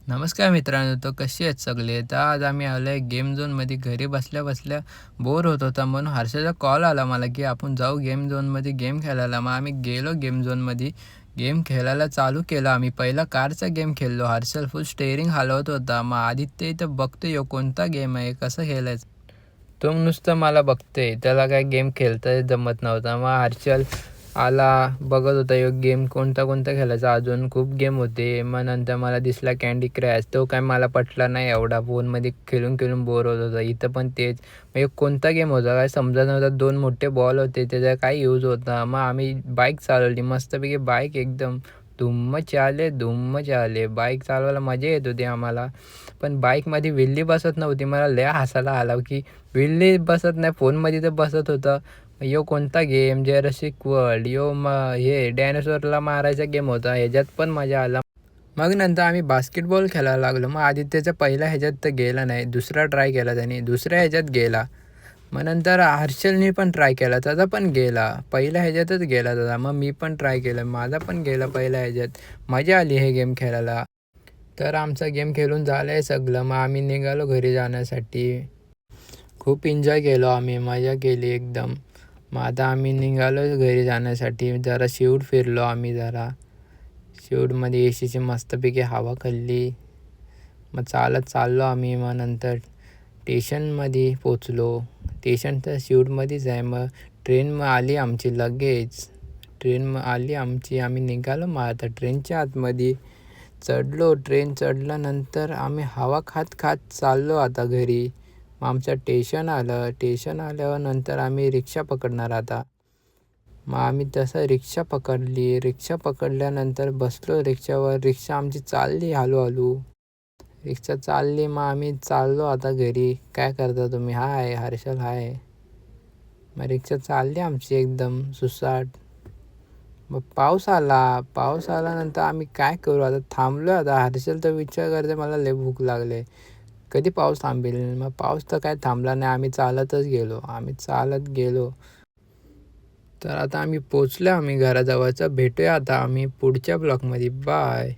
नमस्कार मित्रांनो, तो कशी आहेत सगळे? तर आज आम्ही आलो आहे गेम झोनमध्ये. घरी बसल्या-बसल्या बोर होत होता म्हणून हर्षाचा कॉल आला मला, की आपण जाऊ गेम झोनमध्ये गेम खेळायला. मग आम्ही गेलो गेम झोनमध्ये. गेम खेळायला चालू केलं आम्ही. पहिला कारचा गेम खेळलो. हर्षल फुल स्टेअरिंग हलवत होता. मग आदित्य इथं बघतोय ह्यो कोणता गेम आहे, कसं खेळायचं. तो नुसतं मला बघतोय. त्याला काय गेम खेळता जमत नव्हता. मग हर्षल आला, बघत होता ह्यो गेम कोणता कोणता खेळायचा. अजून खूप गेम होते. मग नंतर मला दिसला कँडी क्रॅश. तो काय मला पटला नाही एवढा. फोनमध्ये खेळून खेळून बोर होत होता. इथं पण तेच. मग ह्यो कोणता गेम होता काय समजत नव्हता. 2 मोठे बॉल होते, त्याचा काय यूज होता. मग आम्ही बाईक चालवली मस्तपैकी. बाईक एकदम धुम्म चाले, धुम्म चाले. बाईक चालवायला मजा येत होती आम्हाला. पण बाईकमध्ये व्हील्ली बसत नव्हती. मला लय हसायला आलं, की व्हील्ली बसत नाही, फोनमध्ये तर बसत होतं. ह्यो कोणता गेम? जरासिक वर्ल्ड. ह्यो हे डायनोसॉरला मारायचा गेम होता. ह्याच्यात पण मजा आला. मग नंतर आम्ही बास्केटबॉल खेळायला लागलो. मग आदित्यचा पहिला ह्याच्यात तर गेला नाही. दुसरा ट्राय केला त्याने. दुसऱ्या ह्याच्यात गेला. मग नंतर हर्षलने पण ट्राय केला. त्याचा पण गेला. पहिल्या ह्याच्यातच गेला त्याचा. मग मी पण ट्राय केलं. माझा पण गेला पहिल्या ह्याच्यात. मजा आली हे गेम खेळायला. तर आमचा गेम खेळून झालं आहे सगळं. मग आम्ही निघालो घरी जाण्यासाठी. खूप एन्जॉय केलो आम्ही. मजा केली एकदम. मग आता आम्ही निघालो घरी जाण्यासाठी. जरा शिवड फिरलो आम्ही जरा. शिवडमध्ये एसीची मस्तपैकी हवा खाल्ली. मग चालत चाललो आम्ही. मग नंतर स्टेशनमध्ये पोचलो. स्टेशन तर शिवडमध्येच आहे. मग ट्रेन मग आली आमची लगेच. ट्रेन मग आली आमची. आम्ही निघालो मग आता ट्रेनच्या आतमध्ये चढलो. ट्रेन चढल्यानंतर आम्ही हवा खात खात चाललो आता घरी. मग आमचं स्टेशन आलं. स्टेशन आल्यावर नंतर आम्ही रिक्षा पकडणार आता. मग आम्ही तसं रिक्षा पकडली. रिक्षा पकडल्यानंतर बसलो रिक्षावर. रिक्षा आमची चालली हळूहळू. रिक्षा चालली. मग आम्ही चाललो आता घरी. काय करता तुम्ही? हाय हर्षल हाय. मग रिक्षा चालली आमची एकदम सुसाट. मग पाऊस आला. पाऊस आल्यानंतर आम्ही काय करू आता? थांबलो आता. हर्षल तर विचार करते मला लय भूक लागले. कधी पाऊस थांबेल? मग पाऊस तर काय थांबला नाही. आम्ही चालतच गेलो. आम्ही चालत गेलो. तर आता आम्ही पोचलो आम्ही घराजवळचं. भेटूया आता आम्ही पुढच्या ब्लॉगमध्ये. बाय.